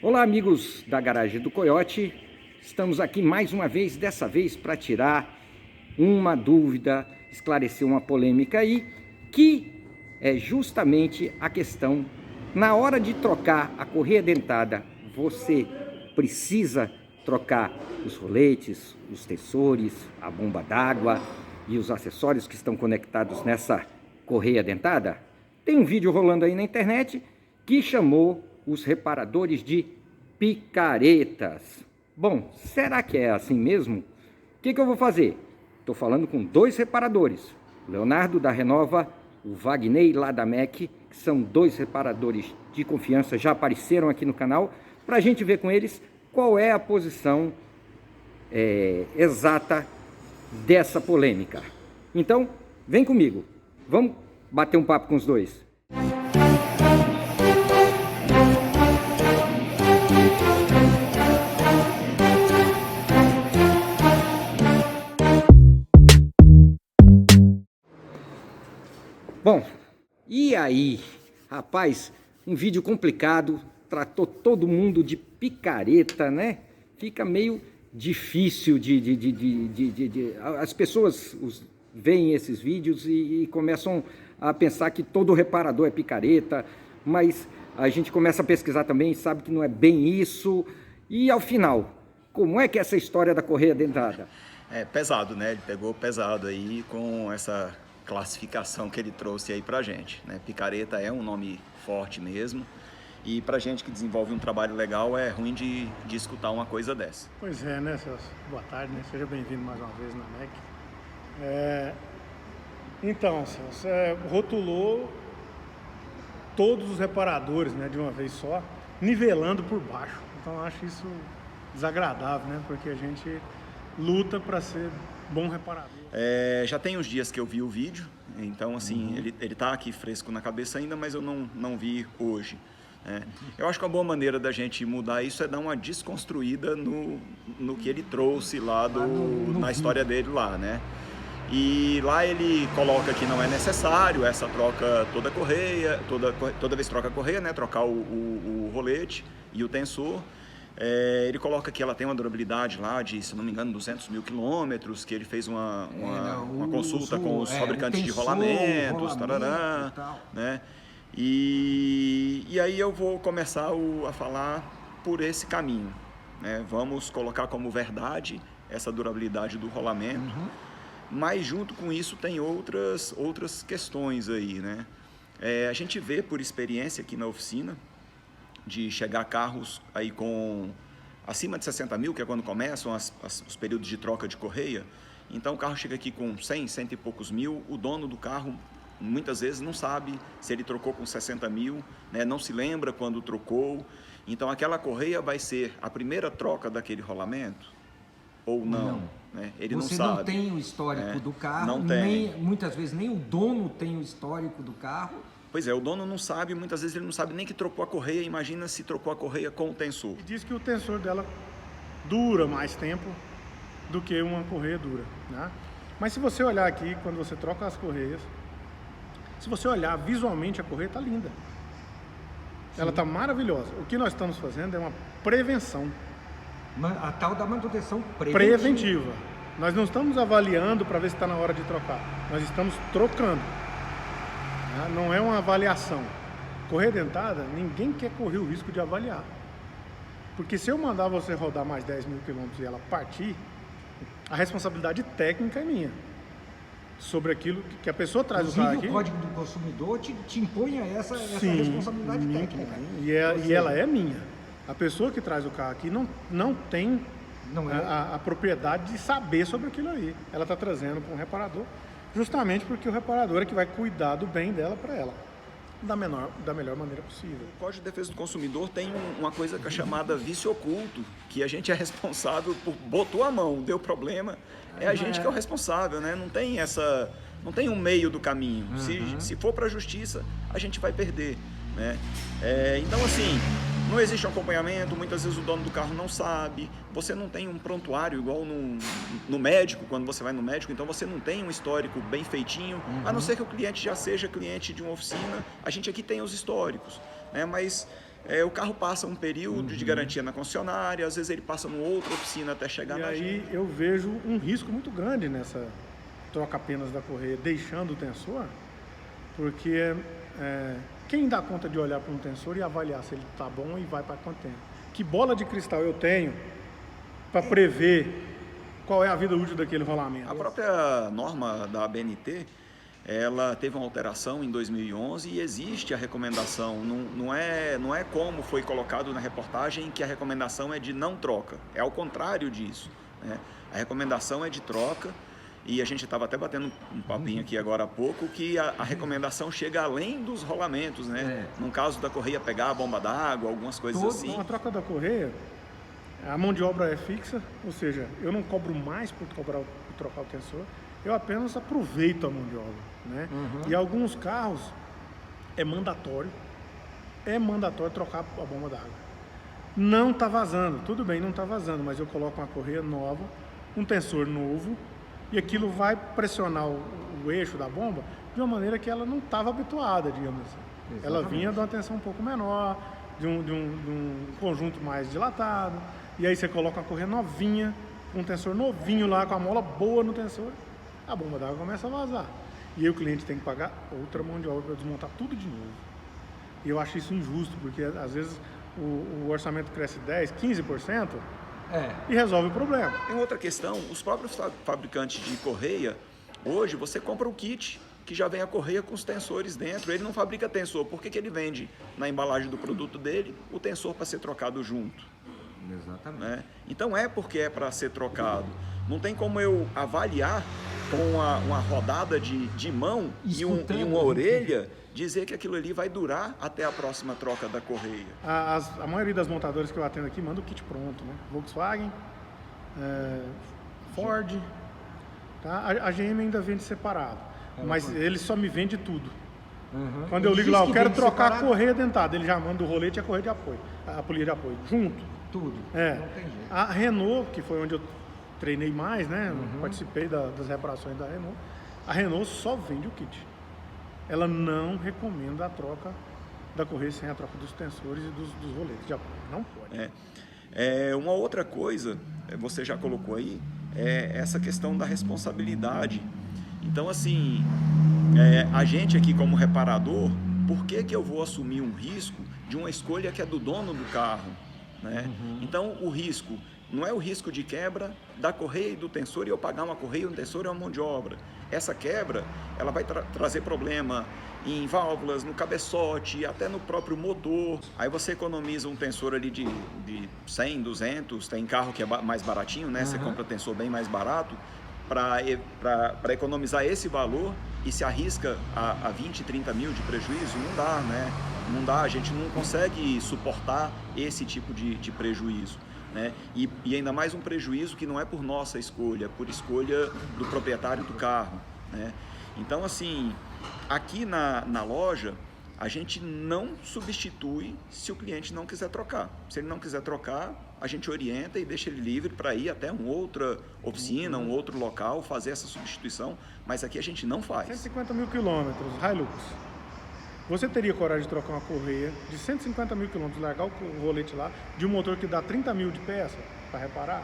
Olá, amigos da Garagem do Coiote. Estamos aqui mais uma vez, dessa vez para tirar uma dúvida, esclarecer uma polêmica aí, que é justamente a questão, na hora de trocar a correia dentada, você precisa trocar os roletes, os tensores, a bomba d'água e os acessórios que estão conectados nessa correia dentada? Tem um vídeo rolando aí na internet que chamou os reparadores de picaretas. Bom, será que é assim mesmo? O que eu vou fazer? Estou falando com dois reparadores, o Leonardo da Renova, o Wagner lá da MEC, que são dois reparadores de confiança, já apareceram aqui no canal, para a gente ver com eles qual é a posição exata dessa polêmica. Então, vem comigo, vamos bater um papo com os dois. Bom, e aí, rapaz, um vídeo complicado, tratou todo mundo de picareta, né? Fica meio difícil as pessoas veem esses vídeos e começam a pensar que todo reparador é picareta, mas a gente começa a pesquisar também e sabe que não é bem isso. E ao final, como é que é essa história da correia dentada? É pesado, né? Ele pegou pesado aí com essa classificação que ele trouxe aí pra gente, né? Picareta é um nome forte mesmo, e pra gente que desenvolve um trabalho legal é ruim de escutar uma coisa dessa. Pois é, né, Celso? Boa tarde, né? Seja bem-vindo mais uma vez na MEC. Então, Celso, rotulou todos os reparadores, né, de uma vez só, nivelando por baixo. Então, eu acho isso desagradável, né? Porque a gente luta para ser bom reparador. Já tem uns dias que eu vi o vídeo, então assim, ele tá aqui fresco na cabeça ainda, mas eu não vi hoje. Eu acho que uma boa maneira da gente mudar isso é dar uma desconstruída no que ele trouxe lá na história dele lá, né? E lá ele coloca que não é necessário essa troca toda correia, toda vez troca a correia, né? Trocar o rolete e o tensor. Ele coloca que ela tem uma durabilidade lá de, se não me engano, 200 mil quilômetros, que ele fez uma consulta com os fabricantes de rolamentos, tarará, né? E aí eu vou começar a falar por esse caminho, né? Vamos colocar como verdade essa durabilidade do rolamento, mas junto com isso tem outras questões aí, né? A gente vê por experiência aqui na oficina, de chegar carros aí com acima de 60 mil, que é quando começam os períodos de troca de correia. Então o carro chega aqui com 100 e poucos mil, o dono do carro muitas vezes não sabe se ele trocou com 60 mil, né? Não se lembra quando trocou. Então aquela correia vai ser a primeira troca daquele rolamento ou não? Né? Ele Você não sabe. Não tem o histórico do carro, não tem. Muitas vezes nem o dono tem o histórico do carro. Pois é, o dono não sabe, muitas vezes ele não sabe nem que trocou a correia, imagina se trocou a correia com o tensor. E diz que o tensor dela dura mais tempo do que uma correia dura, né? Mas se você olhar aqui, quando você troca as correias, se você olhar visualmente, a correia está linda. Sim. Ela está maravilhosa. O que nós estamos fazendo é uma prevenção. A tal da manutenção preventiva. Nós não estamos avaliando para ver se está na hora de trocar. Nós estamos trocando. Não é uma avaliação. Correia dentada, ninguém quer correr o risco de avaliar. Porque se eu mandar você rodar mais 10 mil quilômetros e ela partir, a responsabilidade técnica é minha. Sobre aquilo que a pessoa traz o carro aqui. O Código do Consumidor te impõe essa responsabilidade técnica. E ela é minha. A pessoa que traz o carro aqui não tem a propriedade de saber sobre aquilo aí. Ela está trazendo para um reparador, justamente porque o reparador é que vai cuidar do bem dela para ela, da melhor maneira possível. O Código de Defesa do Consumidor tem uma coisa que é chamada vício oculto, que a gente é responsável por... Botou a mão, deu problema, é a gente que é o responsável, né? Não tem um meio do caminho. Se for para a justiça, a gente vai perder, né? Então, assim, não existe um acompanhamento, muitas vezes o dono do carro não sabe, você não tem um prontuário igual no médico, quando você vai no médico, então você não tem um histórico bem feitinho, a não ser que o cliente já seja cliente de uma oficina, a gente aqui tem os históricos, né? Mas o carro passa um período de garantia na concessionária, às vezes ele passa numa outra oficina até chegar na gente. E aí eu vejo um risco muito grande nessa troca apenas da correia, deixando o tensor, porque quem dá conta de olhar para um tensor e avaliar se ele está bom e vai para quanto tempo? Que bola de cristal eu tenho para prever qual é a vida útil daquele rolamento? A própria norma da ABNT, ela teve uma alteração em 2011 e existe a recomendação, não é como foi colocado na reportagem que a recomendação é de não troca, é ao contrário disso, né? A recomendação é de troca e a gente estava até batendo um papinho aqui agora há pouco que a recomendação chega além dos rolamentos, né? No caso da correia pegar a bomba d'água, algumas coisas assim. Então, a troca da correia, a mão de obra é fixa, ou seja, eu não cobro mais por trocar o tensor, eu apenas aproveito a mão de obra, né? E alguns carros é mandatório trocar a bomba d'água. Não está vazando, tudo bem, não está vazando, mas eu coloco uma correia nova, um tensor novo, e aquilo vai pressionar o eixo da bomba de uma maneira que ela não estava habituada, digamos assim. Exatamente. Ela vinha de uma tensão um pouco menor, de um conjunto mais dilatado, e aí você coloca uma correia novinha, um tensor novinho lá, com a mola boa no tensor, a bomba d'água começa a vazar. E aí o cliente tem que pagar outra mão de obra para desmontar tudo de novo. E eu acho isso injusto, porque às vezes o orçamento cresce 10%, 15% e resolve o problema. Tem outra questão, os próprios fabricantes de correia, hoje você compra o kit que já vem a correia com os tensores dentro, ele não fabrica tensor, por que ele vende na embalagem do produto dele o tensor para ser trocado junto? Exatamente. Né? Então porque é para ser trocado. Não tem como eu avaliar com uma rodada de mão e uma orelha dizer que aquilo ali vai durar até a próxima troca da correia. A maioria das montadoras que eu atendo aqui manda o kit pronto, né? Volkswagen, Ford, tá? A GM ainda vende separado, mas ele só me vende tudo. Quando eu ligo lá, eu quero trocar a correia dentada, ele já manda o rolete e a correia de apoio, a polilha de apoio, junto. Tudo. Não tem jeito. A Renault, que foi onde eu treinei mais, né? Participei das reparações da Renault. A Renault só vende o kit. Ela não recomenda a troca da correia sem a troca dos tensores e dos roletes de apoio. Não pode. Uma outra coisa, você já colocou aí, é essa questão da responsabilidade. Então, assim, a gente aqui como reparador, por que eu vou assumir um risco de uma escolha que é do dono do carro? Né? Então, o risco não é o risco de quebra da correia e do tensor e eu pagar uma correia, um tensor e uma mão de obra. Essa quebra, ela vai trazer problema em válvulas, no cabeçote, até no próprio motor. Aí você economiza um tensor ali de 100, 200, tem carro que é mais baratinho, né? Você compra tensor bem mais barato para economizar esse valor e se arrisca a 20, 30 mil de prejuízo, não dá, né? Não dá, a gente não consegue suportar esse tipo de prejuízo. Né? E ainda mais um prejuízo que não é por nossa escolha, é por escolha do proprietário do carro. Né? Então, assim, aqui na loja, a gente não substitui se o cliente não quiser trocar. Se ele não quiser trocar, a gente orienta e deixa ele livre para ir até uma outra oficina, um outro local, fazer essa substituição, mas aqui a gente não faz. 150 mil quilômetros, Hilux. Você teria coragem de trocar uma correia de 150 mil quilômetros, largar o rolete lá, de um motor que dá 30 mil de peça para reparar?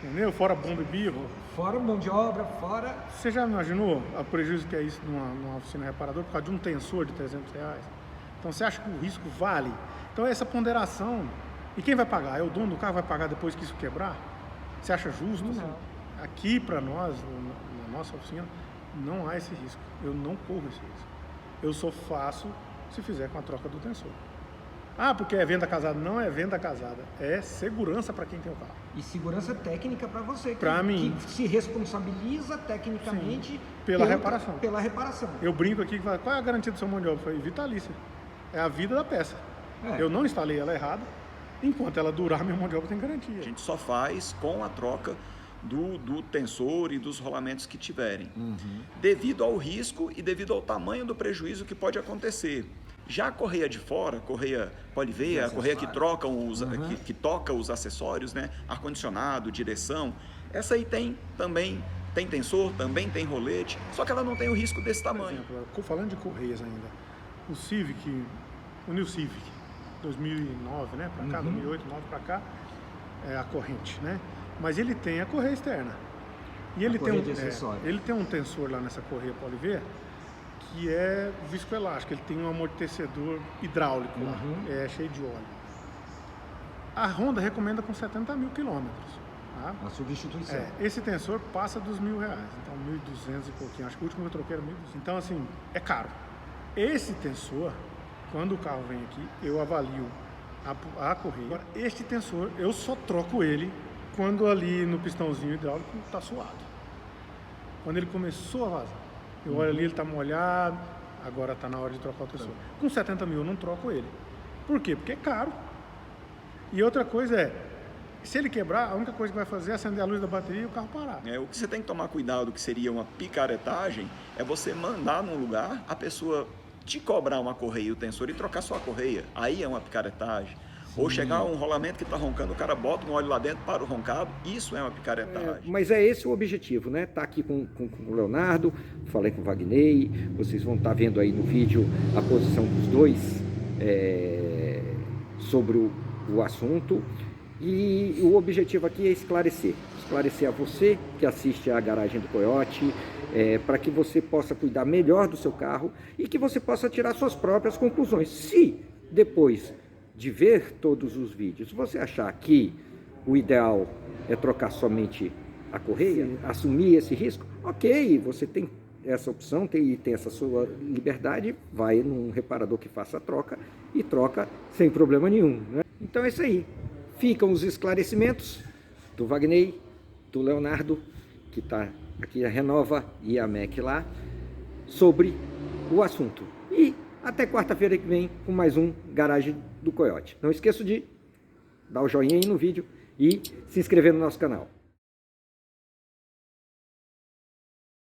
Entendeu? Fora bomba e bico. Fora mão de obra, fora... Você já imaginou o prejuízo que é isso numa oficina reparadora por causa de um tensor de R$300? Então você acha que o risco vale? Então essa ponderação... E quem vai pagar? É o dono do carro que vai pagar depois que isso quebrar? Você acha justo? Não. Assim? Aqui para nós, na nossa oficina, não há esse risco. Eu não corro esse risco. Eu só faço se fizer com a troca do tensor. Ah, porque é venda casada. Não é venda casada. É segurança para quem tem o carro. E segurança técnica para você. Para mim. Que se responsabiliza tecnicamente pela reparação. Pela reparação. Eu brinco aqui, qual é a garantia do seu mão de obra? Eu falei, vitalícia. É a vida da peça. Eu não instalei ela errada. Enquanto ela durar, minha mão de obra tem garantia. A gente só faz com a troca do tensor e dos rolamentos que tiverem, devido ao risco e devido ao tamanho do prejuízo que pode acontecer. Já a correia de fora, correia poliveia, a correia que troca que toca os acessórios, né? Ar-condicionado, direção, essa aí também tem tensor, também tem rolete, só que ela não tem o risco desse tamanho. Por exemplo, falando de correias ainda, o New Civic, 2009, né, para cá, 2008, 2009 para cá, é a corrente, né? Mas ele tem a correia externa. E ele tem um tensor lá nessa correia Poliver que é viscoelástico, ele tem um amortecedor hidráulico lá, cheio de óleo. A Honda recomenda com 70 mil quilômetros. Tá? A substituição. Esse tensor passa dos R$1.000, então 1.200 e pouquinho, acho que o último que eu troquei era 1.200. Então assim, é caro. Esse tensor, quando o carro vem aqui, eu avalio a correia. Agora, este tensor, eu só troco ele quando ali no pistãozinho hidráulico está suado. Quando ele começou a vazar. Eu olho ali, ele está molhado, agora está na hora de trocar o tensor. Com 70 mil eu não troco ele. Por quê? Porque é caro. E outra coisa é, se ele quebrar, a única coisa que vai fazer é acender a luz da bateria e o carro parar. O que você tem que tomar cuidado, que seria uma picaretagem, é você mandar num lugar, a pessoa te cobrar uma correia e o tensor e trocar sua correia. Aí é uma picaretagem. Ou chegar um rolamento que está roncando, o cara bota um óleo lá dentro para o roncado, isso é uma picaretagem. Mas é esse o objetivo, né? Tá aqui com o Leonardo, falei com o Wagner, vocês vão estar vendo aí no vídeo a posição dos dois sobre o assunto. E o objetivo aqui é esclarecer a você que assiste à Garagem do Coiote, para que você possa cuidar melhor do seu carro e que você possa tirar suas próprias conclusões. Se depois de ver todos os vídeos, você achar que o ideal é trocar somente a correia, assumir esse risco, ok, você tem essa opção, tem essa sua liberdade, vai num reparador que faça a troca e troca sem problema nenhum, né? Então é isso aí. Ficam os esclarecimentos do Wagner, do Leonardo, que está aqui a Renova e a MEC lá, sobre o assunto. E até quarta-feira que vem com mais um Garagem do Coiote. Não esqueça de dar o joinha aí no vídeo e se inscrever no nosso canal.